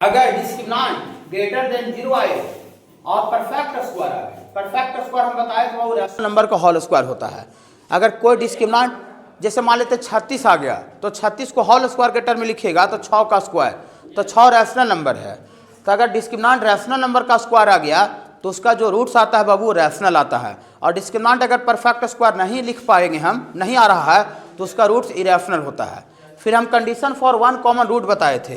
अगर discriminant greater than 0 आए और परफेक्ट स्क्वायर आ गए, परफेक्ट स्क्वायर हम बताए तो वो रैशनल नंबर का होल स्क्वायर होता है। अगर कोई डिस्क्रिमिनेंट जैसे मान लेते 36 आ गया तो 36 को होल स्क्वायर के टर्म में लिखिएगा तो 6 का स्क्वायर, तो 6 रैशनल नंबर है। तो अगर डिस्क्रिमिनेंट रैशनल नंबर का स्क्वायर आ गया तो उसका जो रूट्स आता है बाबू रैशनल आता है। और डिस्क्रिमिनेंट अगर परफेक्ट स्क्वायर नहीं लिख पाएंगे, हम नहीं आ रहा है, तो उसका रूट्स इरेशनल होता है। फिर हम condition for one common root बताए थे,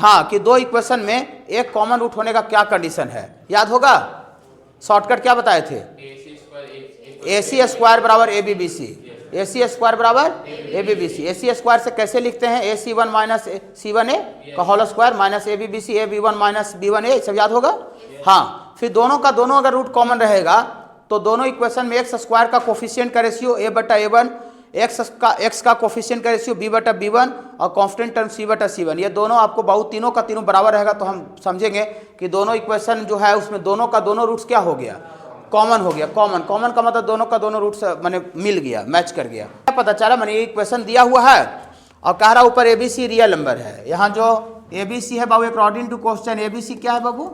हाँ, कि दो इक्वेशन में एक कॉमन रूट होने का क्या कंडीशन है, याद होगा? शॉर्टकट क्या बताए थे? ए सी स्क्वायर बराबर a b b c, a c square बराबर a b b c. A c square से कैसे लिखते हैं? A c one minus c one a का whole square minus a b c, a b one minus b one a, सब याद होगा? हाँ, फिर दोनों का दोनों अगर रूट कॉमन रहेगा तो दोनों इक्वेशन में एक्स स्क्वायर का कोफिशिएंट का रेशियो ए बटा ए वन, एक्स का कोफिशिएंट का रेशियो बी बटा बी वन और कांस्टेंट टर्म सी बटा सी वन, ये दोनों आपको बहुत तीनों का तीनों बराबर रहेगा तो हम समझेंगे कि दोनों इक्वेशन जो है उसमें दोनों का दोनों रूट्स क्या हो गया? कॉमन हो गया। कॉमन कॉमन का मतलब दोनों का दोनों रूट्स मैंने मिल गया, मैच कर गया। क्या पता चला? मैंने ये इक्वेशन दिया हुआ है और कह रहा ऊपर a b c real number है। यहाँ जो ए बी सी है बाबू according to question a b c क्या है बाबू?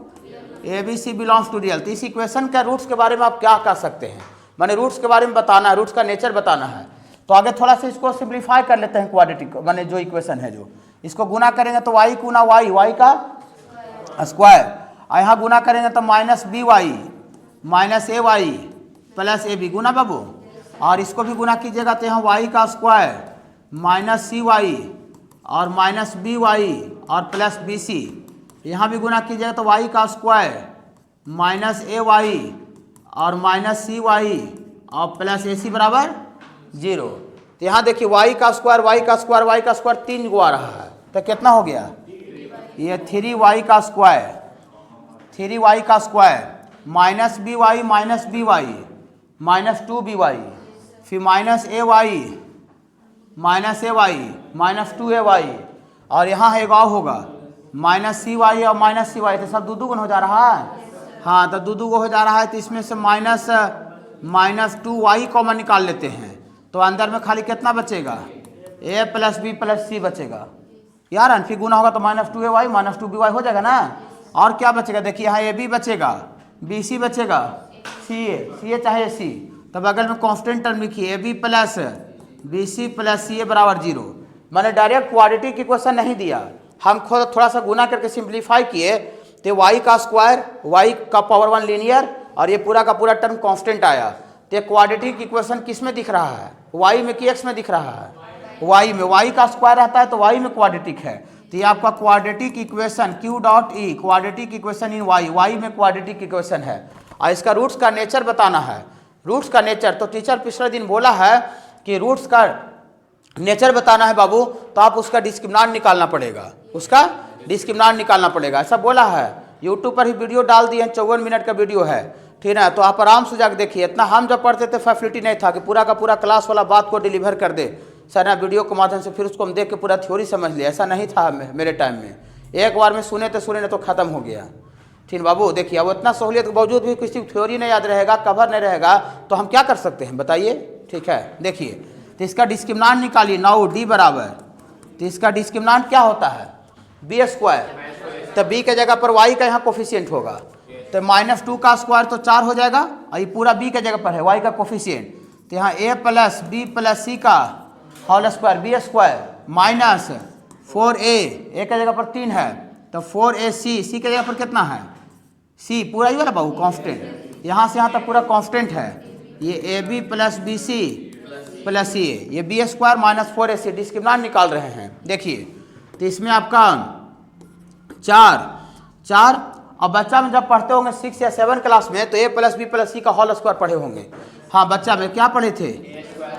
A b c belongs to real. तो इस इक्वेशन के रूट्स के बारे में आप क्या कर सकते हैं? मैंने रूट्स के बारे में बताना है, रूट्स का नेचर बताना है। तो आगे थोड़ा सा इसको सिंप्लीफाई कर लेते हैं। क्वाड्रेटिक माने जो इक्वेशन है, जो इसको गुना करेंगे तो वाई गुना वाई, वाई का स्क्वायर, और यहाँ गुना करेंगे तो minus b y minus a y plus a b गुना बाबू, और इसको भी गुना कीजिएगा तो यहाँ वाई का स्क्वायर माइनस सी वाई और माइनस बी वाई और प्लस बी सी। यहाँ भी गुना कीजिएगा तो वाई का स्क्वायर माइनस ए वाई और माइनस सी वाई और प्लस ए सी बराबर 0। तो यहाँ देखिए वाई का स्क्वायर वाई का स्क्वायर वाई का स्क्वायर 3 गो आ रहा है, तो कितना हो गया? ये 3 वाई का स्क्वायर, 3 वाई का square minus b y minus 2 b y, फिर minus a y minus 2 a y, और यहाँ है एक और होगा माइनस सी वाई और माइनस सी वाई। तो सब दो गुना हो जा रहा है, हाँ, तो दो हो जा रहा है। तो इसमें से माइनस 2 वाई कॉमन निकाल लेते हैं तो अंदर में खाली कितना बचेगा? ए प्लस बी प्लस सी बचेगा यार। फिर गुना होगा तो minus 2 a y minus 2 b Y हो जाएगा ना। और क्या बचेगा? देखिए यहाँ ए बी बचेगा, बी सी बचेगा, सी ए चाहे सी, तो बगल में कांस्टेंट टर्म लिखिए A B plus B C plus C A बराबर 0। मैंने डायरेक्ट क्वाड्रेटिक इक्वेशन नहीं दिया, हम खुद थोड़ा सा गुना करके सिंप्लीफाई किए तो वाई का स्क्वायर वाई का पावर 1 लीनियर और ये पूरा का पूरा टर्म कांस्टेंट आया। तो क्वाड्रेटिक इक्वेशन किस में दिख रहा है? वाई में कि एक्स में दिख रहा है? वाई में। वाई का स्क्वायर रहता है तो वाई में क्वाड्रेटिक है। तो ये आपका quadratic equation Q dot E quadratic equation in Y, Y में क्वाड्रेटिक इक्वेशन है। और इसका रूट्स का नेचर बताना है। रूट्स का नेचर तो टीचर पिछले दिन बोला है कि रूट्स का नेचर बताना है बाबू, तो आप उसका डिस्क्रिमिनेंट निकालना पड़ेगा, उसका डिस्क्रिमिनेंट निकालना पड़ेगा, ऐसा बोला है। यूट्यूब पर ही वीडियो डाल दिए, 54 मिनट का वीडियो है, ठीक है? तो आप आराम से जाकर देखिए। इतना हम जब पढ़ते थे फैसिलिटी नहीं था कि पूरा का पूरा क्लास वाला बात को डिलीवर कर दे सर ना वीडियो के माध्यम से, फिर उसको हम देख के पूरा थ्योरी समझ लिया, ऐसा नहीं था मेरे टाइम में। एक बार में सुने तो ख़त्म हो गया, ठीक बाबू। देखिए अब इतना सहूलियत के बावजूद भी किसी थ्योरी नहीं याद रहेगा, कवर नहीं रहेगा, तो हम क्या कर सकते हैं बताइए? ठीक है, देखिए तो इसका डिस्क्रिमिनेंट निकालिए। नाउ डी बराबर, तो इसका डिस्क्रिमिनेंट क्या होता है? बी स्क्वायर, तो बी के जगह पर वाई का यहाँ कोफिशिएंट होगा, तो माइनस 2 का स्क्वायर तो 4 हो जाएगा, और ये पूरा बी के जगह पर है वाई का कोफिशिएंट, तो यहाँ A plus B plus C का whole square B square minus 4a, A के जगह पर 3 है तो 4ac, सी के जगह पर कितना है? सी पूरा ही वाला बाबू कांस्टेंट, यहाँ से यहाँ तक पूरा कांस्टेंट है। ये A B plus B C plus C A, ये B square minus 4ac discriminant निकाल रहे हैं। देखिए तो इसमें आपका 4 और बच्चा में जब पढ़ते होंगे 6 या 7 क्लास में तो ए प्लस बी प्लस सी का होल स्क्वायर पढ़े होंगे। हाँ, बच्चा में क्या पढ़े थे?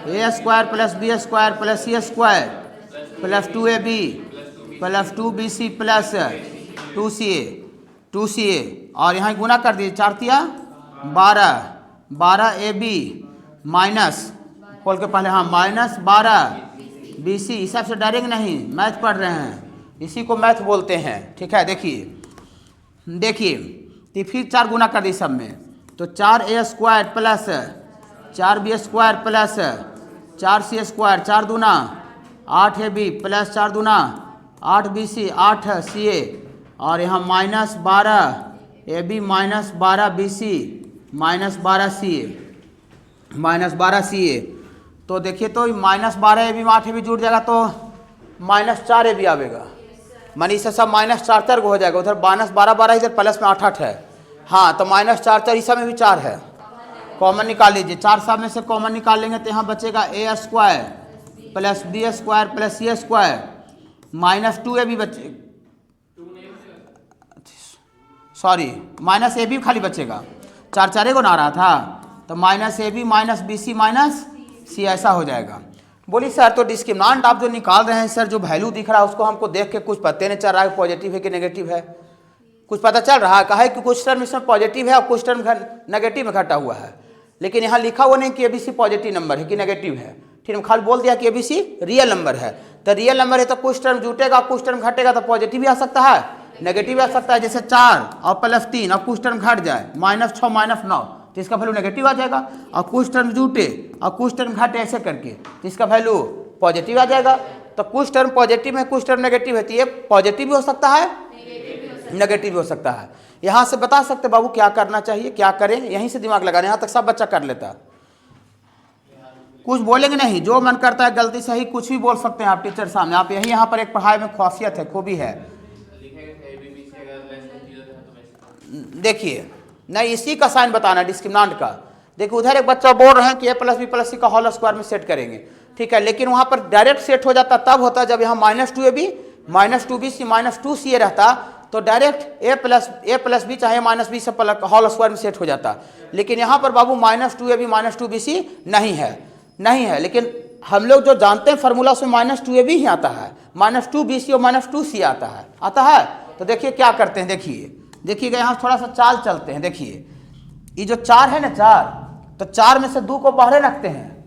A square plus B square plus C square plus 2ab plus 2bc plus 2ca, और यहाँ गुना कर दिए 4 तिया 12ab माइनस खोल के पहले, हाँ, माइनस 12bc, इस हिसाब से डायरेक्ट नहीं मैथ पढ़ रहे हैं, इसी को मैथ बोलते हैं, ठीक है? देखिए तो फिर 4 गुना कर दी सब में, तो 4a square plus 4b square plus 4c square, 4 दूना 8ab प्लस 4 दूना 8bc 8ca और यहाँ -12 AB -12 BC -12 CA -12 CA। तो देखिए तो -12 AB में 8 AB जुड़ जाएगा तो -4 AB आवेगा, मानी इससे सब -4 हो जाएगा। उधर -12 इधर प्लस में 8 है। हाँ तो -4 इस में भी 4 है, कॉमन निकाल लीजिए। 4 सब में से कॉमन निकाल लेंगे तो यहाँ बचेगा A² + B² + C² -2 AB बचे, सॉरी -AB खाली बचेगा, 4 4 को ना रहा था तो -AB -BC -C ऐसा हो जाएगा। बोली सर तो डिस्क्रिमिनेंट आप जो निकाल रहे हैं सर, जो वैल्यू दिख रहा है उसको हमको देख के कुछ पता नहीं चल रहा है पॉजिटिव है कि नेगेटिव है, कुछ पता चल रहा है? कहा है कि कुछ टर्म इसमें पॉजिटिव है और कुछ टर्म नेगेटिव में घटा हुआ है, लेकिन यहाँ लिखा हुआ नहीं कि ABC पॉजिटिव नंबर है कि नेगेटिव है। फिर हम खाली बोल दिया कि ABC रियल नंबर है। तो रियल नंबर है तो कुछ टर्म जुटेगा कुछ टर्म घटेगा, तो पॉजिटिव भी आ सकता है नेगेटिव भी आ सकता है। जैसे 4 और +3 और कुछ टर्म घट जाए -6 -9 तो इसका वैल्यू नेगेटिव आ जाएगा, और कुछ टर्म जुटे और कुछ टर्म घटे ऐसे करके तो इसका वैल्यू पॉजिटिव आ जाएगा। तो कुछ टर्म पॉजिटिव है कुछ टर्म नेगेटिव है, तो ये पॉजिटिव भी हो सकता है नेगेटिव भी हो सकता है। यहाँ से बता सकते बाबू क्या करना चाहिए, क्या करें, यहीं से दिमाग लगाना, यहाँ तक सब बच्चा कर लेता है। कुछ बोलेंगे नहीं, जो मन करता है गलती सही कुछ भी बोल सकते हैं आप टीचर सामने। आप यही यहाँ पर एक पढ़ाई में खासियत है, खूबी है। देखिए नहीं इसी का साइन बताना डिस्क्रिमिनेंट का। देखिए उधर एक बच्चा बोल रहे हैं कि A + B + C का होल स्क्वायर में सेट करेंगे, ठीक है, लेकिन वहाँ पर डायरेक्ट सेट हो जाता तब होता जब यहाँ -2AB -2BC -2CA रहता, तो डायरेक्ट A + B चाहे -B से होल स्क्वायर में सेट हो जाता। लेकिन यहाँ पर बाबू -2AB -2BC नहीं है। लेकिन हम लोग जो जानते हैं फार्मूला उसमें -2AB ही आता है, -2BC और -2C आता है। तो देखिए क्या करते हैं, देखिएगा यहाँ थोड़ा सा चाल चलते हैं। देखिए ये जो 4 है ना 4, तो 4 में से 2 को बाहर रखते हैं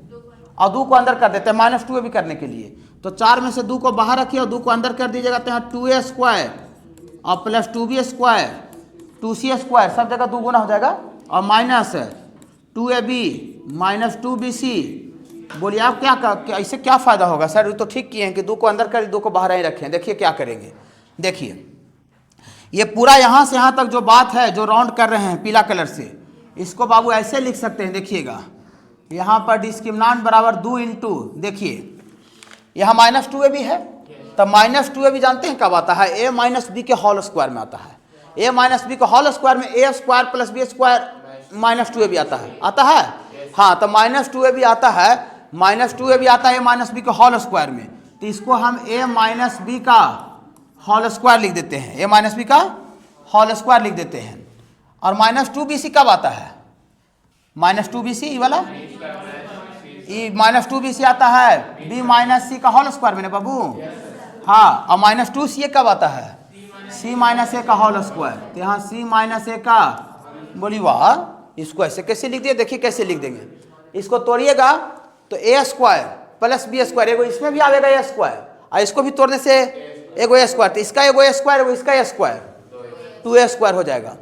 और 2 को अंदर कर देते हैं -2AB करने के लिए। तो 4 में से 2 को बाहर रखिए और 2 को अंदर कर दीजिएगा, तो यहाँ 2A² और +2B² 2C² सब जगह 2 गुना हो जाएगा, और -2AB -2BC। बोलिए आप क्या इससे क्या फ़ायदा होगा सर? तो ठीक किए हैं कि 2 को अंदर कर 2 को बाहर ही रखें। देखिए क्या करेंगे, देखिए ये पूरा यहाँ से यहाँ तक जो बात है जो राउंड कर रहे हैं पीला कलर से, इसको बाबू ऐसे लिख सकते हैं। देखिएगा यहाँ पर डिस्क्रिमिनेंट बराबर 2 इंटू, देखिए यहाँ -2AB है, तो -2AB जानते हैं कब आता है? A - B के होल स्क्वायर में आता है। A - B के होल स्क्वायर में A² + B² -2AB आता है। हाँ तो -2AB आता है, -2AB आता है A - B के होल स्क्वायर में, तो इसको हम A - B का होल स्क्वायर लिख देते हैं, A - B का होल स्क्वायर लिख देते हैं। और -2BC कब आता है? -2BC ये वाला -2BC आता है B - C का होल स्क्वायर में ना बाबू। हाँ और -2CA कब आता है? C - A का होल स्क्वायर। तो यहाँ C - A का, बोली वाह इसको ऐसे कैसे लिख दिए? देखिए कैसे लिख देंगे, इसको तोड़िएगा तो A² + B², एगो इसमें भी आएगा A², और इसको भी तोड़ने से एगो A², तो इसका एगो A², इसका A², 2A² हो जाएगा।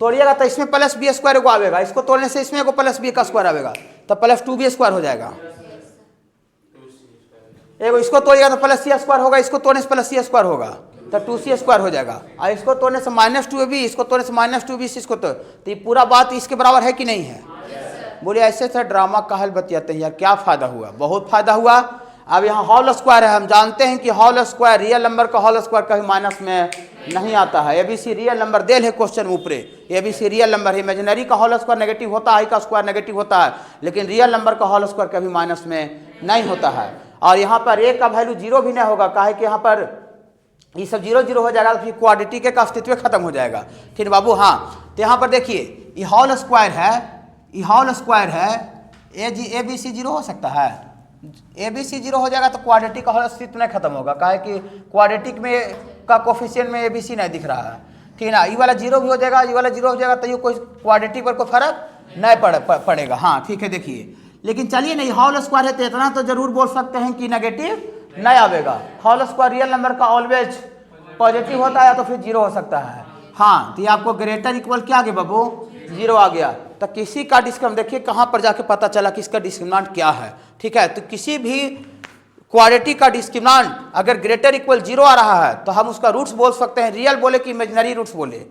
तोड़िएगा तो इसमें +B² एगो आएगा, इसको तोड़ने से इसमें एगो +B² आएगा, तो +2B² हो जाएगा। एगो इसको तोड़िएगा तो +C² होगा, इसको तोड़ने से +C² होगा, तो 2C² हो जाएगा। और इसको तोड़ने से -2AB, इसको तोड़ने से -2BC, इसको तो ये पूरा बात इसके बराबर है कि नहीं है? बोले ऐसे से ड्रामा काहल बतियाते हैं यार, क्या फ़ायदा हुआ? बहुत फ़ायदा हुआ। अब यहाँ होल स्क्वायर है, हम जानते हैं कि होल स्क्वायर रियल नंबर का होल स्क्वायर कभी माइनस में नहीं आता है। ABC रियल नंबर देल है क्वेश्चन ऊपरे, ABC रियल नंबर है। इमेजिनरी का होल स्क्वायर नेगेटिव होता है, का स्क्वायर नेगेटिव होता है, लेकिन रियल नंबर का होल स्क्वायर कभी माइनस में नहीं होता है। और यहाँ पर A का वैल्यू 0 भी नहीं होगा, काहे कि यहाँ पर ये सब 0 0 हो जाएगा, तो फिर क्वाड्रेटिक का अस्तित्व खत्म हो जाएगा। ठीक बाबू। हाँ तो यहाँ पर देखिए ये होल स्क्वायर है, ये होल स्क्वायर है, ABC 0 हो सकता है, ABC 0 हो जाएगा तो क्वाड्रेटिक का अस्तित्व नहीं खत्म होगा, काहे कि क्वाड्रेटिक में का कोफिशिएंट में ABC नहीं दिख रहा है। ठीक है ना, ये वाला 0 भी हो जाएगा, ये वाला 0 हो जाएगा, तो ये कोई क्वाड्रेटिक पर कोई फर्क नहीं पड़ेगा। हाँ ठीक है। देखिए लेकिन चलिए नहीं, होल स्क्वायर है तो इतना तो जरूर बोल सकते हैं कि नेगेटिव नहीं आवेगा। होल स्क्वायर रियल नंबर का ऑलवेज पॉजिटिव होता है, तो फिर 0 हो सकता है। हाँ तो ये आपको ग्रेटर इक्वल क्या आ गया बाबू? 0 आ गया। तो किसी का डिस्क्रिमिनेंट देखिए कहाँ पर जाके पता चला कि इसका डिस्क्रिमिनेंट क्या है। ठीक है, तो किसी भी क्वाड्रेटिक का डिस्क्रिमिनेंट अगर ग्रेटर इक्वल 0 आ रहा है तो हम उसका रूट्स बोल सकते हैं, रियल बोले कि इमेजिनरी रूट्स बोले,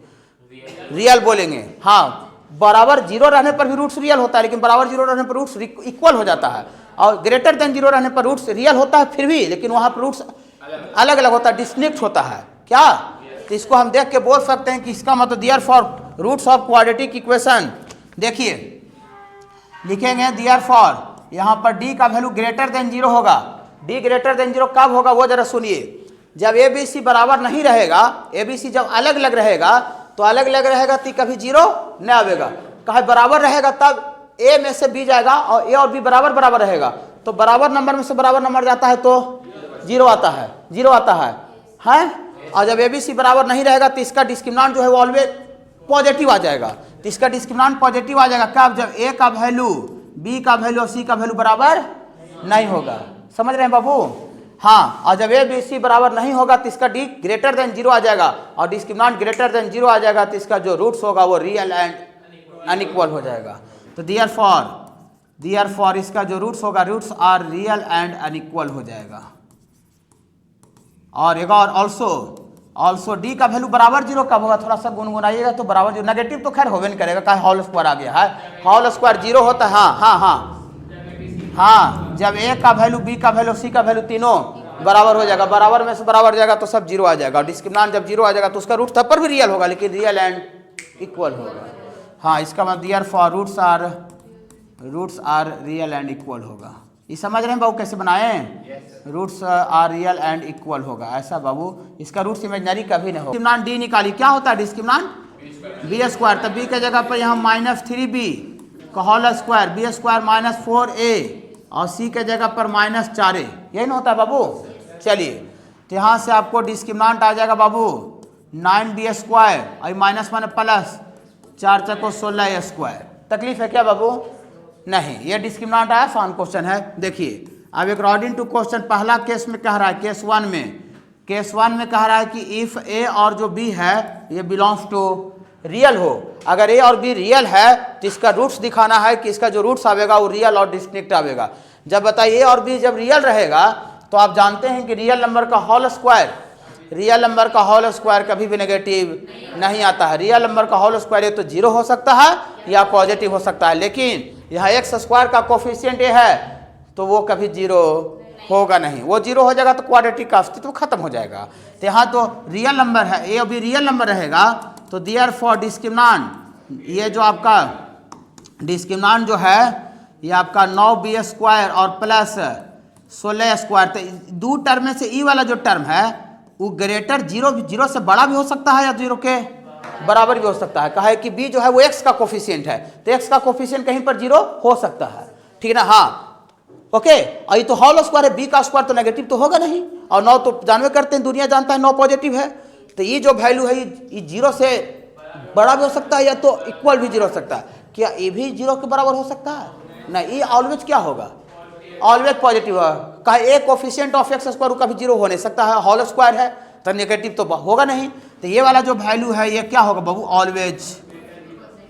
रियल बोलेंगे। हाँ, बराबर 0 रहने पर भी रूट्स रियल होता है, लेकिन बराबर 0 रहने पर रूट्स इक्वल हो जाता है, और ग्रेटर देन 0 रहने पर रूट्स रियल होता है फिर भी, लेकिन वहाँ पर रूट्स अलग अलग होता है, डिस्टिंक्ट होता है। क्या? तो इसको हम देख के बोल सकते हैं कि इसका मतलब therefore roots of quadratic equation, देखिए लिखेंगे देयरफॉर, यहाँ पर डी का वैल्यू ग्रेटर देन 0 होगा। डी ग्रेटर देन 0 कब होगा वो जरा सुनिए, जब ए बी सी बराबर नहीं रहेगा, ए बी सी जब अलग अलग रहेगा तो अलग अलग रहेगा तो कभी 0 नहीं आएगा, कहे बराबर रहेगा तब ए में से बी जाएगा और ए और बी बराबर बराबर रहेगा, तो बराबर नंबर में से बराबर नंबर जाता है तो 0 आता है, 0 आता है, हैं? और जब ए बी सी बराबर नहीं रहेगा तो इसका डिस्क्रिमिनेंट जो है वो ऑलवेज पॉजिटिव आ जाएगा, तो इसका डिस्क्रिमिनेंट पॉजिटिव आ जाएगा कब? जब ए का वैल्यू बी का वैल्यू और सी का वैल्यू बराबर नहीं होगा। समझ रहे हैं बाबू? हाँ, और जब ए बी सी बराबर नहीं होगा तो इसका डी ग्रेटर देन 0 आ जाएगा, और डिस्क्रिमिनेंट ग्रेटर देन 0 आ जाएगा तो इसका जो रूट्स होगा वो रियल एंड अनइक्वल हो जाएगा। तो देयरफॉर इसका जो रूट्स होगा, roots are real and unequal हो जाएगा। और एक और ऑल्सो डी का वैल्यू बराबर 0 कब होगा? थोड़ा सा गुनगुनाइएगा तो बराबर 0, नेगेटिव तो खैर होवे नहीं करेगा, कहा होल स्क्वायर आ गया है, होल स्क्वायर 0 होता है। हाँ, जब ए का वैल्यू बी का वैल्यू सी का वैल्यू तीनों बराबर हो जाएगा, बराबर में से बराबर जाएगा तो सब 0 आ जाएगा, और डिस्क्रिमिनेंट जब 0 आ जाएगा तो उसका रूट तब पर भी रियल होगा, लेकिन रियल एंड इक्वल होगा। हाँ, इसका मतलब therefore roots are real and equal होगा। ये समझ रहे हैं बाबू कैसे बनाए? Roots are real and equal होगा, ऐसा बाबू, इसका रूट्स इमेजिनरी कभी नहीं होगा। डिस्क्रिमिनेंट डी निकाली, क्या होता है डिस्क्रिमिनेंट? बी स्क्वायर, तब बी के जगह पर यहाँ -3b का whole square, B square -4a और सी के जगह पर -4a, यही ना होता है बाबू? चलिए, तो यहाँ से आपको डिस्क्रिमिनेंट आ जाएगा बाबू 9b स्क्वायर और माइनस माने प्लस 4 चको 16a स्क्वायर। तकलीफ है क्या बाबू? नहीं, ये डिस्क्रिमिनेंट आया, आसान क्वेश्चन है। देखिए अब अकॉर्डिंग टू क्वेश्चन, पहला केस में कह रहा है, केस वन में कह रहा है कि इफ ए और जो बी है ये बिलोंग्स टू रियल हो, अगर ए और बी रियल है तो इसका रूट्स दिखाना है कि इसका जो रूट्स आवेगा वो रियल और डिस्टिंक्ट आवेगा। जब बताइए ए और बी जब रियल रहेगा तो आप जानते हैं कि रियल नंबर का होल स्क्वायर कभी भी नेगेटिव नहीं आता है। रियल नंबर का होल स्क्वायर ये तो 0 हो सकता है या पॉजिटिव हो सकता है, लेकिन यहाँ एक्स स्क्वायर का कोफिशिएंट ए है तो वो कभी 0 होगा नहीं, वो 0 हो जाएगा तो क्वाड्रेटिक का अस्तित्व खत्म हो जाएगा। तो यहाँ तो रियल नंबर है, ए और बी रियल नंबर रहेगा, तो देयरफॉर डिस्क्रिमिनेंट, ये जो आपका डिस्क्रिमिनेंट जो है ये आपका 9b स्क्वायर और प्लस 16 स्क्वायर, तो दो टर्म में से ई वाला जो टर्म है वो ग्रेटर 0 से बड़ा भी हो सकता है या 0 के बराबर भी हो सकता है। कहा है कि b जो है वो x का कोफिशिएंट है, तो x का कोफिशिएंट कहीं पर 0 हो सकता है, ठीक है ना? हाँ, ओके। और ये तो होल स्क्वायर है, b का स्क्वायर तो नेगेटिव तो होगा नहीं, और 9 तो जानवे करते हैं, दुनिया जानता है 9 पॉजिटिव है, तो ये जो वैल्यू है ये 0 से बड़ा भी हो सकता है या तो इक्वल भी 0 हो सकता है। क्या ये भी 0 के बराबर हो सकता है? नहीं, ये ऑलवेज क्या होगा? ऑलवेज पॉजिटिव है। कहा ए कोफिशिएंट ऑफ एक्स स्क्वायर कभी 0 हो नहीं सकता है, होल स्क्वायर है तो नेगेटिव तो होगा नहीं, तो ये वाला जो वैल्यू है ये क्या होगा बाबू? ऑलवेज।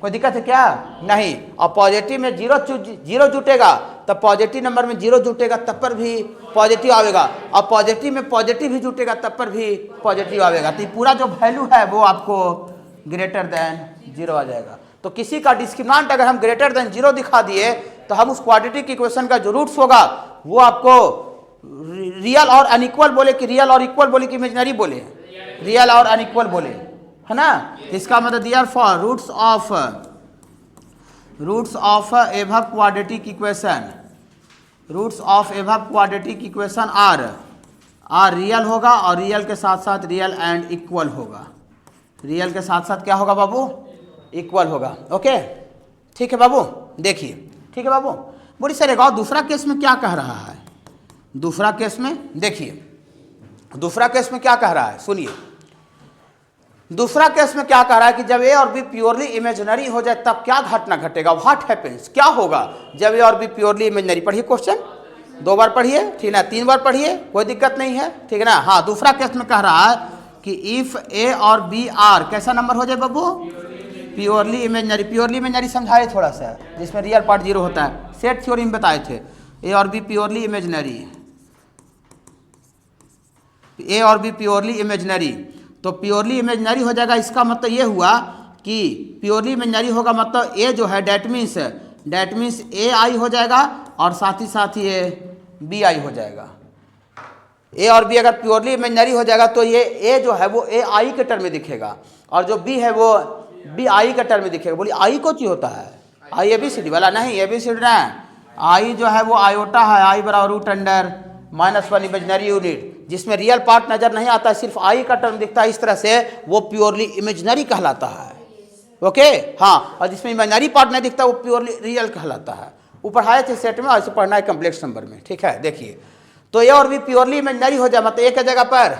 कोई दिक्कत है क्या? नहीं। और पॉजिटिव में 0 जुटेगा तब पॉजिटिव नंबर में 0 जुटेगा तब पर भी पॉजिटिव आएगा, और पॉजिटिव में पॉजिटिव भी जुटेगा तब पर भी पॉजिटिव आएगा, तो ये पूरा जो वैल्यू है वो आपको ग्रेटर देन 0 आ जाएगा। तो किसी का डिस्क्रिमिनेंट अगर हम ग्रेटर देन 0 दिखा दिए तो हम उस क्वाड्रेटिक इक्वेशन का जो रूट्स होगा वो आपको रियल और अनइक्वल बोले कि रियल और इक्वल बोले कि इमेजिनरी बोले? रियल और अनइक्वल बोले, है ना? इसका मतलब therefore roots of above quadratic equation are real होगा, और रियल के साथ साथ रियल एंड इक्वल होगा। रियल के साथ साथ क्या होगा बाबू? इक्वल होगा। ओके, ठीक है बाबू? देखिए, ठीक है बाबू? बोली सर एक और दूसरा केस में क्या कह रहा है? दूसरा केस में देखिए, दूसरा केस में क्या कह रहा है, सुनिए। दूसरा केस में क्या कह रहा है कि जब ए और बी प्योरली इमेजिनरी हो जाए तब क्या घटना घटेगा? व्हाट हैपेंस, क्या होगा जब ए और बी प्योरली इमेजिनरी? पढ़िए क्वेश्चन, 2 बार पढ़िए, ठीक है ना? 3 बार पढ़िए, कोई दिक्कत नहीं है, ठीक है ना? हाँ, दूसरा केस में कह रहा है कि इफ ए और बी आर कैसा नंबर हो जाए बाबू? Purely imaginary. प्योरली इमेजिनरी समझाए थोड़ा सा, जिसमें रियल पार्ट 0 होता है, सेट थ्योरी में बताए थे। ए और बी प्योरली इमेजिनरी ए और बी प्योरली इमेजिनरी, तो प्योरली इमेजिनरी हो जाएगा। इसका मतलब ये हुआ कि प्योरली इमेजिनरी होगा मतलब ए जो है डैट मीन्स ए आई हो जाएगा और साथ ही ये बी आई हो जाएगा। ए और बी अगर प्योरली इमेजिनरी हो जाएगा तो ये ए जो है वो ए आई के टर्म में दिखेगा और जो बी है वो बी आई के टर्म में दिखेगा। बोलिए आई को चाहिए होता है, आई ए बी सी डी वाला नहीं, ए बी सी डी नहीं, आई जो है वो आयोटा है, आई बराबर रूट अंडर -1 इमेजिनरी यूनिट, जिसमें रियल पार्ट नजर नहीं आता है, सिर्फ आई का टर्म दिखता है, इस तरह से वो प्योरली इमेजिनरी कहलाता है। ओके हाँ, और जिसमें इमेजिनरी पार्ट नहीं दिखता वो प्योरली रियल कहलाता है। वो पढ़ाए थे सेट में, ऐसे पढ़ना है कम्प्लेक्स नंबर में, ठीक है। देखिए तो ए और बी प्योरली इमेजिनरी हो जाए मतलब ए के जगह पर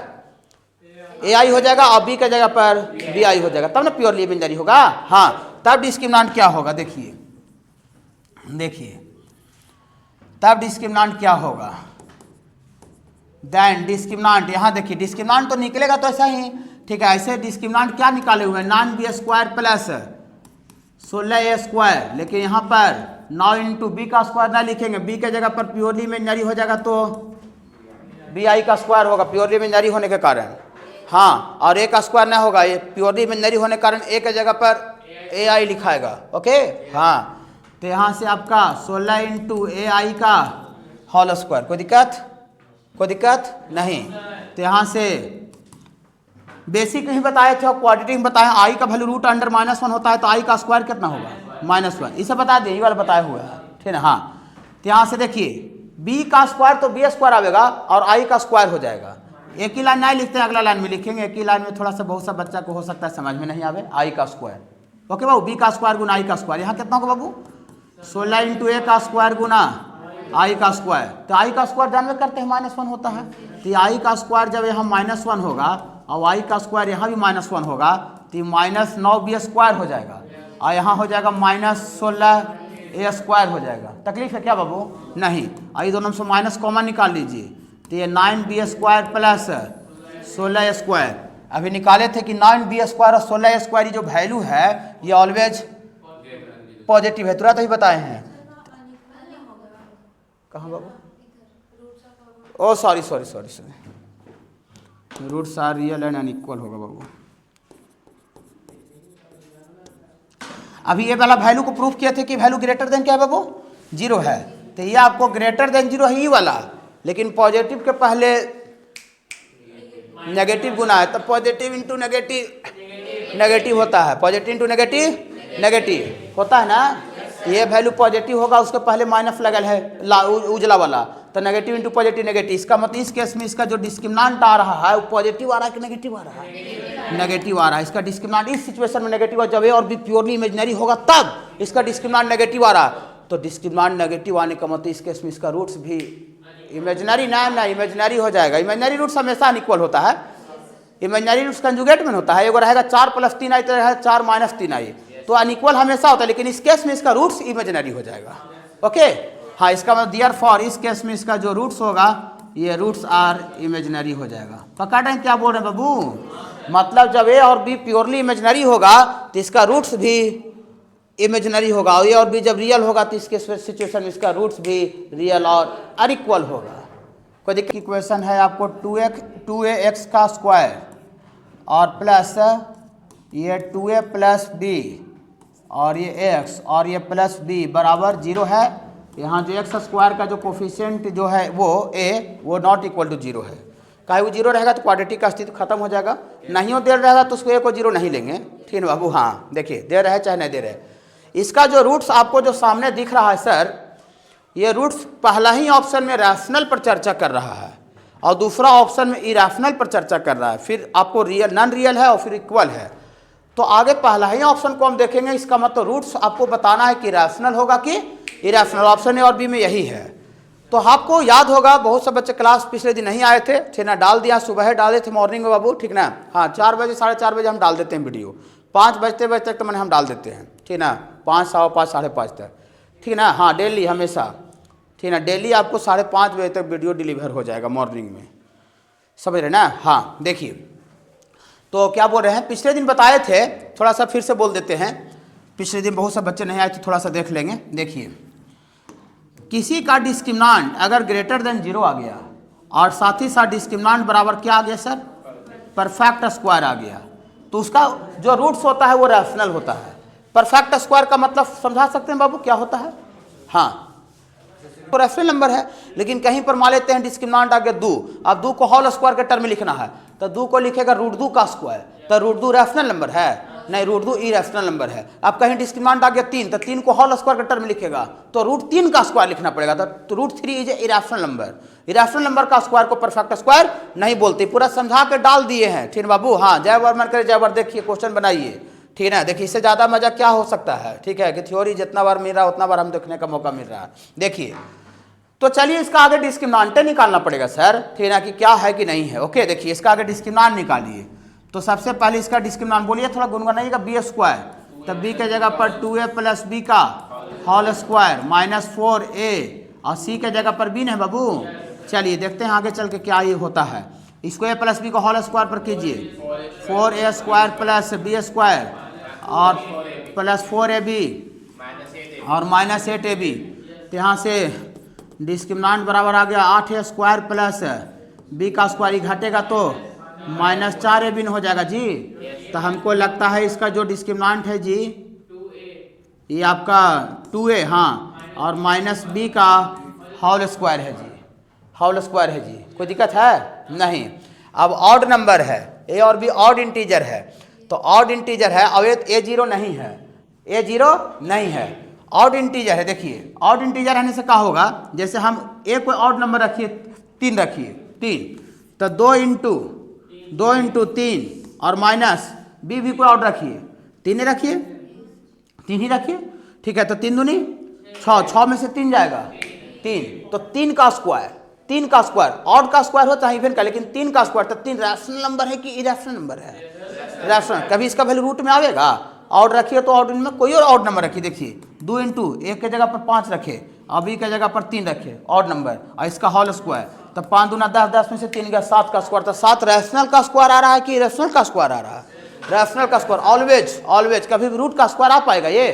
ए आई हो जाएगा और बी के जगह पर बी आई हो जाएगा, तब ना प्योरली इमेजिनरी होगा। हाँ, तब डिस्क्रिमिनेंट क्या होगा, देखिए तब डिस्क्रिमिनेंट क्या होगा, देन डिस्क्रिमिनेंट, यहाँ देखिए डिस्क्रिमिनेंट तो निकलेगा तो ऐसा ही, ठीक है। ऐसे डिस्क्रिमिनेंट क्या निकाले हुए हैं, 9b² प्लस 16a², लेकिन यहाँ पर 9 इंटू बी का स्क्वायर ना लिखेंगे, बी के जगह पर प्योरली इमेजिनरी हो जाएगा तो बी आई का स्क्वायर होगा प्योरली इमेजिनरी होने के कारण। हाँ, और ए का स्क्वायर ना होगा, ये प्योरली इमेजिनरी होने के कारण ए के जगह पर ए आई लिखाएगा। ओके हाँ, तो यहाँ से आपका 16 इंटू ए आई का होल स्क्वायर, कोई दिक्कत नहीं। तो यहाँ से बेसिक नहीं बताए थे और क्वाड्रेटिक में बताए, आई का वैल्यू रूट अंडर -1 होता है तो आई का स्क्वायर कितना होगा -1, इसे बता दें, ये वाला बताया हुआ है, ठीक है। हाँ, तो यहाँ से देखिए बी का स्क्वायर तो बी स्क्वायर आएगा और आई का स्क्वायर हो जाएगा। एक ही लाइन नहीं लिखते हैं, अगला लाइन में लिखेंगे, एक ही लाइन में थोड़ा सा बहुत सा बच्चा को हो सकता है समझ में नहीं आवे। आई का स्क्वायर, ओके बाबू, बी का स्क्वायर गुना आई का स्क्वायर, यहाँ कितना होगा बाबू 16 इंटू ए का स्क्वायर गुना आई का स्क्वायर, तो आई का स्क्वायर जानवे करते हैं -1 होता है, तो आई का स्क्वायर जब यहाँ -1 होगा और आई का स्क्वायर यहाँ भी -1 होगा तो -9b² हो जाएगा और यहाँ हो जाएगा -16a² हो जाएगा। तकलीफ है क्या बाबू, नहीं। आई दोनों से माइनस कॉमन निकाल लीजिए, तो ये 9b² प्लस 16a², अभी निकाले थे कि 9b² और 16a² जो वैल्यू है ये ऑलवेज पॉजिटिव है, तुरंत ही बताए हैं। कहाँ बाबू, oh sorry roots are real and unequal होगा बाबू। अभी ये वाला वैल्यू को प्रूफ किए थे कि वैल्यू ग्रेटर देन क्या है बाबू 0 है, तो ये आपको ग्रेटर देन 0 है ये वाला, लेकिन पॉजिटिव के पहले नेगेटिव गुना है, तब पॉजिटिव इंटू नेगेटिव होता है, पॉजिटिव इंटू नेगेटिव होता है ना। ये वैल्यू पॉजिटिव होगा, उसके पहले माइनस लगल है उजला वाला, तो नेगेटिव इंटू पॉजिटिव नेगेटिव। इसका मतलब इस केस में इसका जो डिस्क्रिमिनेंट आ रहा है वो पॉजिटिव आ रहा है कि नेगेटिव आ रहा है, नेगेटिव आ रहा है। इसका डिस्क्रिमिनेंट इस सिचुएशन में नेगेटिव है, जब ए और बी प्योरली इमेजिनरी होगा तब इसका डिस्क्रिमिनेंट नेगेटिव आ रहा है, तो डिस्क्रिमिनेंट नेगेटिव आने का मतलब इस केस में इसका रूट्स भी इमेजिनरी ना इमेजिनरी हो जाएगा। इमेजिनरी रूट्स हमेशा अनइक्वल होता है, इमेजिनरी रूट्स कंजुगेट में होता है, एगो रहेगा 4 + 3i तो रहेगा 4 - 3i, तो अनइक्वल हमेशा होता है, लेकिन इस केस में इसका रूट्स इमेजिनरी हो जाएगा। ओके हाँ, इसका मतलब देयरफॉर इस केस में इसका जो रूट्स होगा ये रूट्स आर इमेजिनरी हो जाएगा। पक्का टाइम क्या बोल रहे हैं बाबू, मतलब जब ए और बी प्योरली इमेजिनरी होगा तो इसका रूट्स भी इमेजिनरी होगा, और ए और बी जब रियल होगा तो इसके सिचुएशन में इसका रूट्स भी रियल और अनइक्वल होगा। कोई दिक्कत? इक्वेशन है आपको 2ax का स्क्वायर और प्लस ये 2a + b और ये x और ये प्लस b बराबर 0 है। यहाँ जो x² का जो कोफिशिएंट जो है वो a वो नॉट इक्वल टू 0 है, काहे वो 0 रहेगा तो क्वाड्रेटिक का अस्तित्व खत्म हो जाएगा, नहीं हो दे रहेगा तो उसको a को 0 नहीं लेंगे, ठीक है बाबू। हाँ देखिए, दे रहे चाहे नहीं दे रहे, इसका जो रूट्स आपको जो सामने दिख रहा है सर, ये रूट्स पहला ही ऑप्शन में रैशनल पर चर्चा कर रहा है और दूसरा ऑप्शन में इरैशनल पर चर्चा कर रहा है, फिर आपको रियल नॉन रियल है और फिर इक्वल है, तो आगे पहला ही ऑप्शन को हम देखेंगे। इसका मतलब रूट्स आपको बताना है कि रैशनल होगा कि इरैशनल, ऑप्शन ए और बी में यही है। तो आपको याद होगा बहुत से बच्चे क्लास पिछले दिन नहीं आए थे, ठीक ना, डाल दिया, सुबह डाले थे मॉर्निंग में बाबू, ठीक ना। हाँ 4 बजे 4:30 बजे हम डाल देते हैं वीडियो, 5 बजते तक तो मैंने हम डाल देते हैं, ठीक ना, 5, 5:15, 5:30 तक, ठीक ना। हाँ डेली हमेशा, ठीक ना, डेली आपको 5:30 बजे तक वीडियो डिलीवर हो जाएगा मॉर्निंग में, समझ रहे ना। हाँ देखिए, तो क्या बोल रहे हैं, पिछले दिन बताए थे, थोड़ा सा फिर से बोल देते हैं, पिछले दिन बहुत से बच्चे नहीं आए तो थोड़ा सा देख लेंगे। देखिए, किसी का डिस्क्रिमिनेंट अगर ग्रेटर देन 0 आ गया और साथ ही साथ डिस्क्रिमिनेंट बराबर क्या आ गया सर, परफेक्ट स्क्वायर आ गया। तो उसका जो रूट्स होता है वो रैशनल होता है। परफेक्ट स्क्वायर का मतलब समझा सकते हैं बाबू क्या होता है? हाँ, तो रैशनल नंबर है, लेकिन कहीं पर मान लेते हैं डिस्क्रिमिनेंट आ गया 2, अब 2 को होल स्क्वायर के टर्म में लिखना है तो 2 को लिखेगा √2 का स्क्वायर, तो √2 रैशनल नंबर है? नहीं, √2 इरेशनल नंबर है। अब कहीं डिस्क्रिमिनेंट आ गया 3, तो 3 को होल स्क्वायर के टर्म में लिखेगा तो √3 का स्क्वायर लिखना पड़ेगा, तो √3 is a irrational number. Irrational number का स्क्वायर को परफेक्ट स्क्वायर नहीं बोलते। पूरा समझा के डाल दिए हैं, ठीक है बाबू। हाँ, जय वर्मन करे जय वर, देखिए क्वेश्चन बनाइए, ठीक है ना। देखिए इससे ज़्यादा मजा क्या हो सकता है, ठीक है, कि थ्योरी जितना बार मिल रहा है उतना बार हम देखने का मौका मिल रहा है। देखिए तो चलिए इसका आगे डिस्क्रिमिनेंट निकालना पड़ेगा सर, ठीक है ना, कि क्या है कि नहीं है। ओके, देखिए इसका आगे डिस्क्रिमिनेंट निकालिए। तो सबसे पहले इसका डिस्क्रिमिनेंट बोलिए, थोड़ा गुनगुनाइएगा। बी स्क्वायर, तब बी के जगह पर 2a प्लस बी का होल स्क्वायर माइनस 4a, और सी के जगह पर बी नहीं बाबू। चलिए देखते हैं आगे चल के क्या ये होता है। इसको a प्लस बी का होल स्क्वायर पर कीजिए, 4a square plus B square और प्लस 4ab और माइनस 8ab। तो यहाँ से डिस्क्रिमिनेंट बराबर आ गया 8a स्क्वायर प्लस बी का स्क्वायर, घटेगा तो माइनस 4ab हो जाएगा जी। तो हमको लगता है इसका जो डिस्क्रिमिनेंट है जी ये आपका 2a, हाँ, और माइनस बी का होल स्क्वायर है जी, होल स्क्वायर है जी। कोई दिक्कत है? नहीं। अब ऑड नंबर है, ए और बी ऑड इंटीजर है, तो ऑड इंटीजर है, अब ए 0 नहीं है, ए 0 नहीं है, ऑड इंटीजर है। देखिए ऑड इंटीजर रहने से क्या होगा, जैसे हम ए कोई ऑड नंबर रखिए, 3 रखिए, 3, तो 2 इंटू 3 और माइनस बी भी कोई ऑड रखिए, 3 रखिए, 3 ही रखिए, ठीक है। तो 3 दूनी 6, 6 में से 3 जाएगा 3, तो 3 का स्क्वायर, 3 का स्क्वायर, ऑड का स्क्वायर होता है इवन का, लेकिन 3 का स्क्वायर, तो 3 रैशनल नंबर है कि इरेशनल नंबर है? रैशनल। कभी इसका वैल्यू रूट में आवेगा? ऑड रखिए तो ऑड में कोई और ऑड नंबर रखिए। देखिए 2 इंटू 1 के जगह पर 5 रखे, और बी के जगह पर 3 रखे, ऑड नंबर, और इसका होल स्क्वायर, तो 5 दूना 10, 10 में से 3 गया 7 का स्क्वायर, तो 7 रैशनल का स्क्वायर आ रहा है कि इरेशनल का स्क्वायर आ रहा है? रैशनल का स्क्वायर। ऑलवेज ऑलवेज कभी भी रूट का स्क्वायर आ पाएगा? ये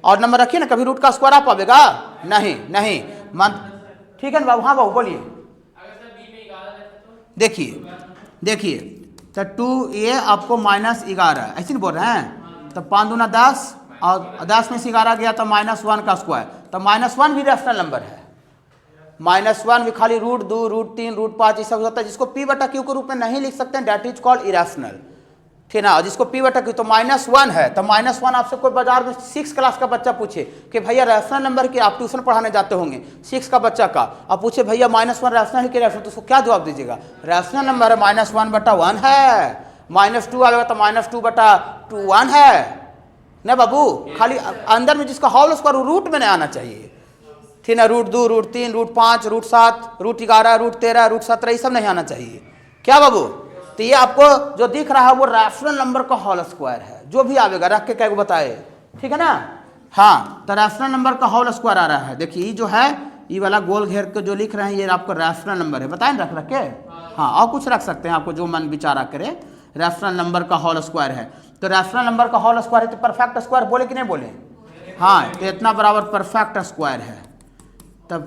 ऑड नंबर रखिए ना, कभी रूट का स्क्वायर आ पाएगा? नहीं नहीं, ठीक है ना बाबू। हाँ बाबू बोलिए। देखिए तो 2a आपको माइनस 11 ऐसे नहीं बोल रहे हैं, तो 5 दूना 10 और 10 में से 11 गया तो -1 का स्क्वायर, तो -1 भी रैशनल नंबर है। -1 भी खाली √2, √3, √5 ये सब होता है, जिसको p/q के रूप में नहीं लिख सकते हैं, डैट इज कॉल्ड इरेशनल, ठीक ना। जिसको p/q तो -1 है, तो -1 आपसे कोई बाजार में 6 क्लास का बच्चा पूछे कि भैया रैशनल नंबर की, आप ट्यूशन पढ़ाने जाते होंगे 6 का बच्चा का, अब पूछे भैया -1 रैशनल है कि रैशनल, तो उसको क्या जवाब दीजिएगा? रैशनल नंबर है, -1/1 है। -2 आएगा तो -2/2 1 है ना बाबू। खाली अंदर में जिसका होल स्क्वायर रूट में नहीं आना चाहिए, ठीक है। √2, √3, √5, √7, √11, √13, √17 ये सब नहीं आना चाहिए, क्या बाबू? तो ये आपको जो दिख रहा है वो रैशनल नंबर का होल स्क्वायर है, जो भी आवेगा रख के क्या को बताए, ठीक है ना। हाँ, तो रैशनल नंबर का होल स्क्वायर आ रहा है। देखिए ये जो है, ये वाला गोल घेर के जो लिख रहे हैं, ये आपको रैशनल नंबर है, बताएं रख के। हाँ, और कुछ रख सकते हैं, आपको जो मन विचारा करे। रैशनल नंबर का होल स्क्वायर है, तो रैशनल नंबर का होल स्क्वायर है, तो परफेक्ट स्क्वायर बोले कि नहीं बोले? हाँ, तो इतना बराबर परफेक्ट स्क्वायर है, तब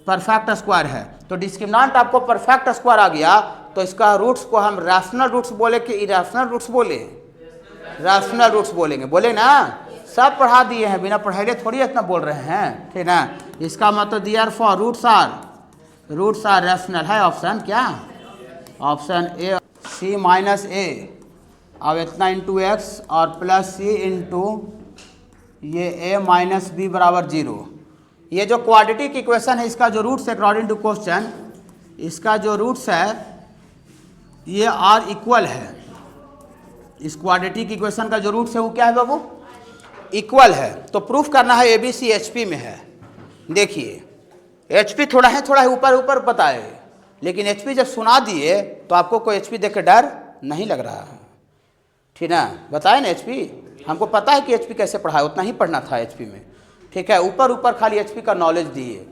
परफेक्ट स्क्वायर है। तो डिस्क्रिमिनेंट आपको परफेक्ट स्क्वायर आ गया, तो इसका रूट्स को हम रैशनल रूट्स बोले कि इरेशनल रूट्स बोले? रैशनल रूट्स बोलेंगे, बोले ना। सब पढ़ा दिए हैं, बिना पढ़ाए थोड़ी इतना बोल रहे हैं, ठीक ना। इसका मतलब देयरफॉर रूट्स आर रैशनल है। ऑप्शन क्या? ऑप्शन ए, c माइनस ए, अब इतना इंटू एक्स और प्लस c इंटू ये a माइनस बी बराबर 0। ये जो क्वाड्रेटिक इक्वेशन है, इसका जो रूट्स है अकॉर्डिंग टू क्वेश्चन, इसका जो रूट्स है ये आर इक्वल है। इस क्वाड्रेटिक इक्वेशन का जो रूट्स है वो क्या है बाबू? इक्वल है। तो प्रूफ करना है ABC HP में है। देखिए HP थोड़ा है ऊपर ऊपर बताए, लेकिन HP जब सुना दिए तो आपको कोई HP देख के डर नहीं लग रहा है, ठीक ना। बताए ना HP, हमको पता है कि HP कैसे पढ़ाए, उतना ही पढ़ना था HP में, ठीक है। ऊपर ऊपर खाली HP का नॉलेज दिए,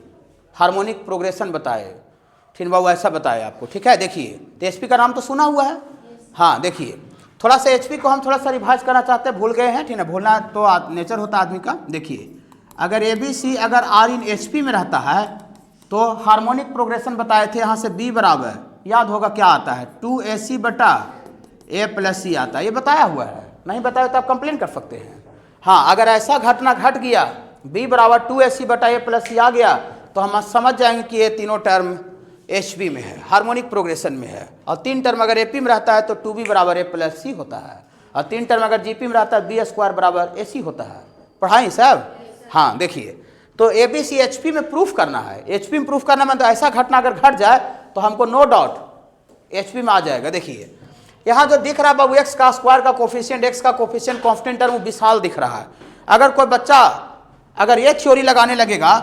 हार्मोनिक प्रोग्रेशन बताए, ठीक बाबू, ऐसा बताया आपको, ठीक है। देखिए तो HP का नाम तो सुना हुआ है। हाँ देखिए, थोड़ा सा HP को हम थोड़ा सा रिवाइज करना चाहते हैं, भूल गए हैं, ठीक है। भूलना तो नेचर होता है आदमी का। देखिए अगर ABC अगर R इन HP में रहता है तो हार्मोनिक प्रोग्रेशन बताए थे, यहाँ से b बराबर याद होगा क्या आता है 2ac बटा a प्लस c आता है, ये बताया हुआ है। नहीं बताया तो आप कंप्लेन कर सकते हैं। हाँ, अगर ऐसा घटना घट गया b बराबर 2ac बटा a प्लस c आ गया तो हम समझ जाएंगे कि ये तीनों टर्म HB में है, हार्मोनिक प्रोग्रेशन में है। और 3 टर्म अगर AP में रहता है तो 2b बराबर a प्लस c होता है, और 3 टर्म अगर GP में रहता है b स्क्वायर बराबर AC होता है। पढ़ाई साहब? हाँ, देखिए तो ABC HP में प्रूफ करना है। HP में प्रूफ करना मतलब ऐसा घटना अगर घट जाए तो हमको नो डाउट HP में आ जाएगा। देखिए यहाँ जो दिख रहा है बाबू x का स्क्वायर का कोफिशिएंट, x का कोफिशिएंट कांस्टेंट टर्म विशाल दिख रहा है। अगर कोई बच्चा अगर ये थ्योरी लगाने लगेगा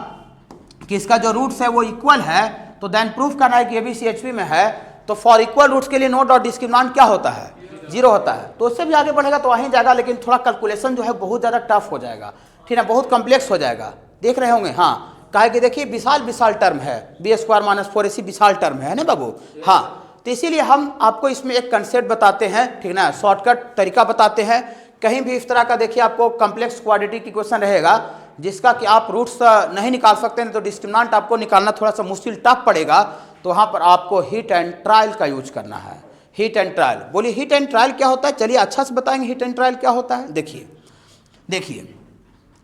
कि इसका जो रूट्स है वो इक्वल है तो देन प्रूफ करना है कि ABC HP में है, तो फॉर इक्वल रूट्स के लिए नो डॉट डिस्क्रिमिनेंट क्या होता है 0 होता है। तो उससे भी आगे बढ़ेगा तो वहीं जाएगा, लेकिन थोड़ा कैलकुलेशन जो है बहुत ज़्यादा टफ हो जाएगा, ठीक है, बहुत कॉम्प्लेक्स हो जाएगा। देख रहे होंगे? हाँ, काहे कि देखिए विशाल टर्म है, b स्क्वायर माइनस 4ac विशाल टर्म है ना बाबू। हाँ, तो इसीलिए हम आपको इसमें एक कंसेप्ट बताते हैं, ठीक ना, शॉर्टकट तरीका बताते हैं। कहीं भी इस तरह का देखिए आपको कॉम्प्लेक्स क्वाड्रेटिक इक्वेशन रहेगा जिसका कि आप रूट्स नहीं निकाल सकते हैं, तो डिस्क्रिमिनेंट आपको निकालना थोड़ा सा मुश्किल टफ पड़ेगा, तो वहाँ पर आपको हिट एंड ट्रायल का यूज करना है। हिट एंड ट्रायल, बोलिए हिट एंड ट्रायल क्या होता है? चलिए अच्छा से बताएंगे हिट एंड ट्रायल क्या होता है। देखिए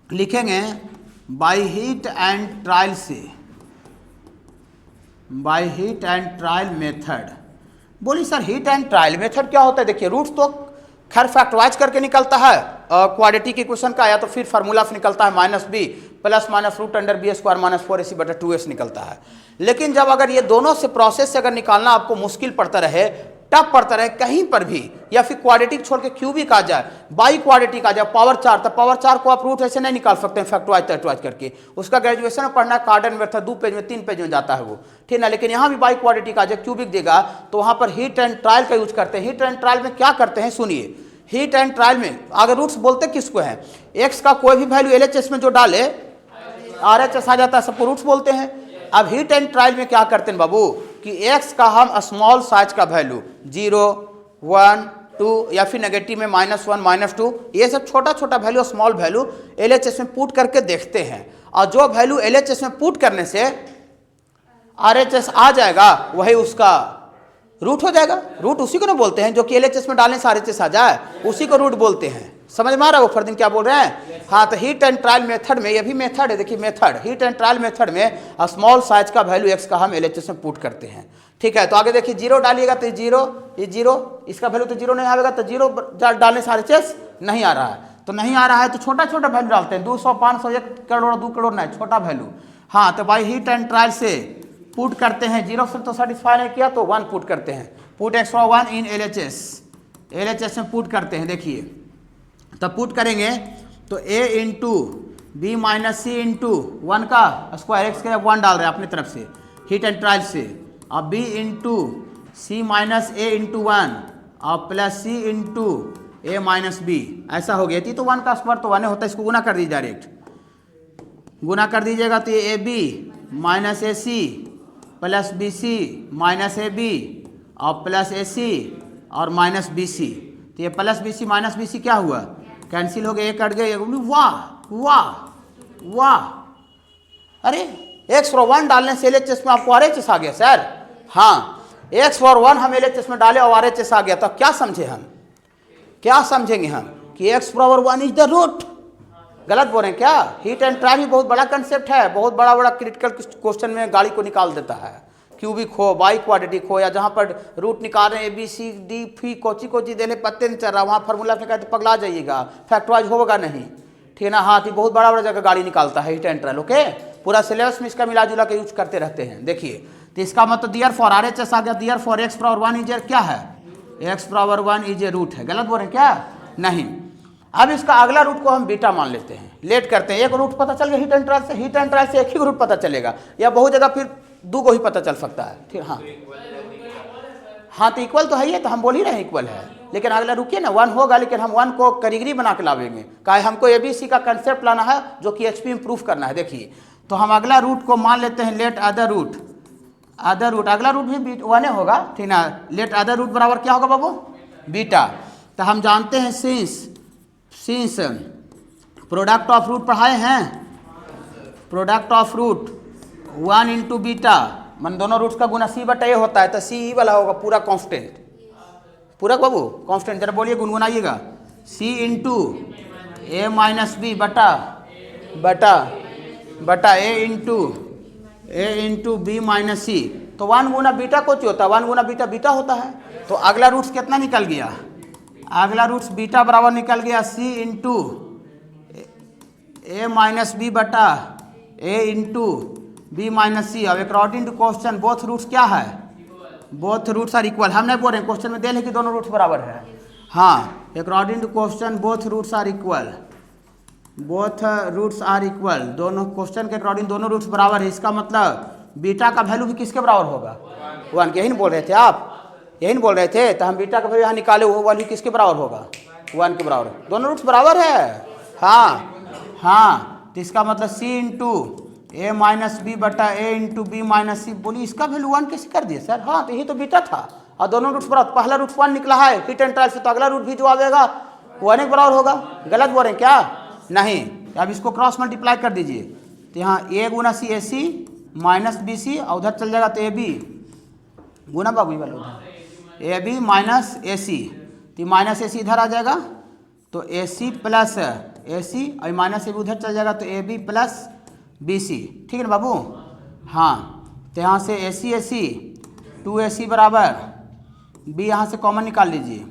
लिखेंगे बाय हिट एंड ट्रायल से, by hit and trial method. बोलिए sir hit and trial method क्या होता है? देखिए रूट्स तो खैर फैक्टराइज करके निकलता है क्वाड्रेटिक इक्वेशन का, या तो फिर फार्मूला से निकलता है -b plus minus root under b square minus 4ac बटा 2s निकलता है। लेकिन जब अगर ये दोनों से प्रोसेस से अगर निकालना आपको मुश्किल पड़ता रहे, टफ पड़ता रहे कहीं पर भी, या फिर क्वाड्रेटिक छोड़ के क्यूबिक आ जाए, बाई क्वाड्रेटिक आ जाए, पावर 4, तो पावर 4 को आप रूट ऐसे नहीं निकाल सकते हैं फैक्टराइज टैक्टराइज करके। उसका ग्रेजुएशन में पढ़ना कार्डन मेथड 2 पेज में 3 पेज में जाता है वो, ठीक है। लेकिन यहाँ भी बाई क्वाड्रेटिक आ जाए, क्यूबिक देगा, तो वहाँ पर हिट एंड ट्रायल का यूज करते हैं। हिट एंड ट्रायल में क्या करते हैं सुनिए, हिट एंड ट्रायल में अगर रूट्स बोलते किसको है, एक्स का कोई भी वैल्यू LHS में जो डाले RHS आ जाता है, सबको रूट्स बोलते हैं। अब हिट एंड ट्रायल में क्या करते हैं बाबू कि x का हम स्मॉल साइज का वैल्यू 0, 1, 2 या फिर नेगेटिव में -1, -2, ये सब छोटा छोटा वैल्यू स्मॉल वैल्यू LHS में पुट करके देखते हैं, और जो वैल्यू LHS में पुट करने से RHS आ जाएगा वही उसका रूट हो जाएगा। रूट उसी को ना बोलते हैं जो कि LHS में डालने से RHS आ जाए, उसी को रूट बोलते हैं। समझ में आ रहा है वो फरदीन क्या बोल रहे हैं? हाँ, तो हिट एंड ट्रायल मेथड में, ये भी मेथड है, देखिए method, hit and trial method में स्मॉल साइज का वैल्यू x का हम LHS में पुट करते हैं, ठीक है। तो आगे देखिए 0 डालिएगा तो 0, ये 0, इसका वैल्यू तो 0 नहीं आएगा, तो 0 डालने से RHS नहीं आ रहा है, तो नहीं आ रहा है तो छोटा छोटा वैल्यू डालते हैं, 200, 500, 1 करोड़, 2 करोड़ नहीं, छोटा वैल्यू। हाँ, तो भाई हिट एंड ट्रायल से पुट करते हैं, 0 से तो सेटिस्फाई नहीं किया तो 1 पुट करते हैं, पुट एक्स 1 इन LHS में पुट करते हैं। देखिए तब पुट करेंगे तो a into B minus C into 1 का स्क्वायर, एक्स के 1 डाल रहे हैं अपनी तरफ से हिट एंड ट्रायल से, और b इंटू सी माइनस ए इंटू 1 और plus C into A minus B, ऐसा हो गया। तो 1 का स्क्वायर तो 1 होता है, इसको गुना कर दीजिए, डायरेक्ट गुना कर दीजिएगा तो ये AB minus AC plus BC minus AB और प्लस AC और माइनस BC, तो ये प्लस BC माइनस BC क्या हुआ, कैंसिल हो गया, ये कट गया। वाह वाह वाह, अरे x फॉर 1 डालने से LHS में आपको RHS आ गया सर। हाँ, x फॉर 1 हम LHS में डाले और RHS आ गया, तो क्या समझे हम, क्या समझेंगे हम कि x for 1 is the root. गलत बोल रहे हैं क्या? हिट एंड ट्रायल भी बहुत बड़ा कंसेप्ट है, बहुत बड़ा क्रिटिकल क्वेश्चन में गाड़ी को निकाल देता है, क्यूबिक हो, बाई क्वाड्रेटिक हो, या जहाँ पर रूट निकाल रहे हैं ABCD फी कोची देने पत्ते नहीं चल रहा, वहाँ फार्मूला से कहते पगला जाइएगा, फैक्टराइज होगा नहीं, ठीक है ना। हाँ, तो बहुत बड़ा जगह गाड़ी निकालता है हिट एंड ट्रायल, ओके। पूरा सिलेबस में इसका मिला जुला के यूज करते रहते हैं। देखिए तो इसका मतलब दियर फॉर RHS आ गया, therefore x power 1 is क्या है, x power 1 is a root है। गलत बोल रहे हैं क्या? नहीं। अब इसका अगला रूट को हम बीटा मान लेते हैं, लेट करते हैं, एक रूट पता चल गया हिट एंड ट्रायल से, हिट एंड ट्रायल से एक ही रूट पता चलेगा, या बहुत जगह फिर 2 को ही पता चल सकता है, ठीक। हाँ हाँ, तो इक्वल तो है ही, तो हम बोल ही रहे हैं इक्वल है, लेकिन अगला रुकिए ना, 1 होगा, लेकिन हम 1 को करीगरी बना के लावेंगे, काहे हमको ABC का कंसेप्ट लाना है जो कि HP में प्रूफ करना है। देखिए तो हम अगला रूट को मान लेते हैं, लेट अदर रूट, अगला रूट भी 1 होगा, ठीक ना। लेट अदर रूट बराबर क्या होगा बाबू, बीटा। तो हम जानते हैं सिंस प्रोडक्ट ऑफ रूट पढ़ाए हैं, product of root 1 into beta मन दोनों रूट्स का गुना सी बटा ए होता है, तो सी ई वाला होगा पूरा कांस्टेंट, पूरा बाबू कांस्टेंट। जरा बोलिए, गुनगुनाइएगा। सी इंटू ए माइनस बी बटा बटा बटा ए इंटू बी माइनस सी। तो 1 गुना बीटा कुछ होता है, 1 गुना बीटा बीटा होता है। तो अगला रूट्स कितना निकल गया? अगला रूट्स बीटा बराबर निकल गया C into A minus B बटा A into B minus C. अब according to question both roots क्या है? Both roots are equal. हम नहीं बोल रहे हैं, क्वेश्चन में दे कि दोनों रूट्स बराबर है। हाँ, according to question both roots are equal, both roots are equal. दोनों क्वेश्चन के अकॉर्डिंग दोनों रूट्स बराबर है। इसका मतलब बीटा का वैल्यू भी किसके बराबर होगा? 1 के। यही नहीं बोल रहे थे आप? यही नहीं बोल रहे थे? तो हम बीटा का वैल्यू यहाँ निकाले, वो वैल्यू किसके बराबर होगा? 1 के बराबर। दोनों रूट्स बराबर है। हाँ हाँ, तो इसका मतलब सी इंटू ए माइनस बी बटा ए इंटू बी माइनस सी। बोली इसका वैल्यू 1 कैसे कर दिए सर? हाँ, तो यही तो बीटा था और दोनों रूट्स बराबर। पहला रूट 1 निकला है हिट एंड ट्रायल से, तो अगला रूट भी जो आएगा 1 के बराबर होगा। गलत बोल रहे हैं क्या? नहीं। अब इसको क्रॉस मल्टीप्लाई कर दीजिए, तो यहाँ ए गुना सी a C minus B C, और उधर चल जाएगा तो ए बी गुना बाबू वाला उधर ए बी माइनस ए सी। तो माइनस ए सी इधर आ जाएगा, तो ए सी प्लस ए सी, और माइनस ए बी उधर चल जाएगा तो A B plus B C. ठीक है ना बाबू? हाँ, तो यहाँ से ए सी 2ac बराबर बी, यहाँ से कॉमन निकाल लीजिए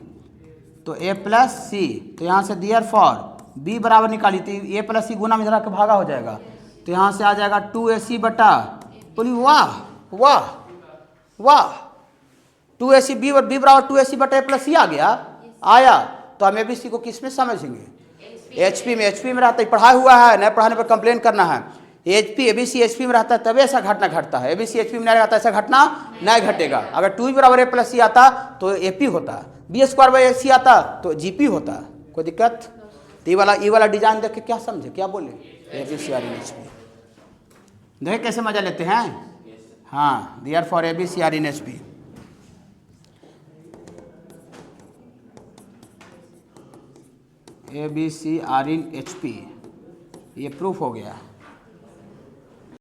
तो ए प्लस सी। तो यहाँ से दियर फॉर बी बराबर निकाली, तो ए प्लस सी गुना में इधर के भागा हो जाएगा, तो यहाँ से आ जाएगा 2ac बटा। बोली वाह वाह वाह, 2ac बी बराबर 2ac बटा ए प्लस सी आ गया। आया तो हम ABC को किस में समझेंगे? HP में। HP में रहता है, पढ़ा हुआ है, नए पढ़ाने पर कंप्लेन करना है। ABC HP में रहता है तभी ऐसा घटना घटता है। ABC HP में नहीं रहता, ऐसा घटना नहीं घटेगा। अगर 2 बराबर ए प्लस सी आता तो AP होता, बी स्क्वायर बाई AC आता तो GP होता। कोई दिक्कत? तो ये वाला डिजाइन देख के क्या समझे, क्या बोले? ABC आर इन HP देख कैसे मजा लेते हैं। हाँ, therefore ABC are in HP। ABC are in HP, ये प्रूफ हो गया।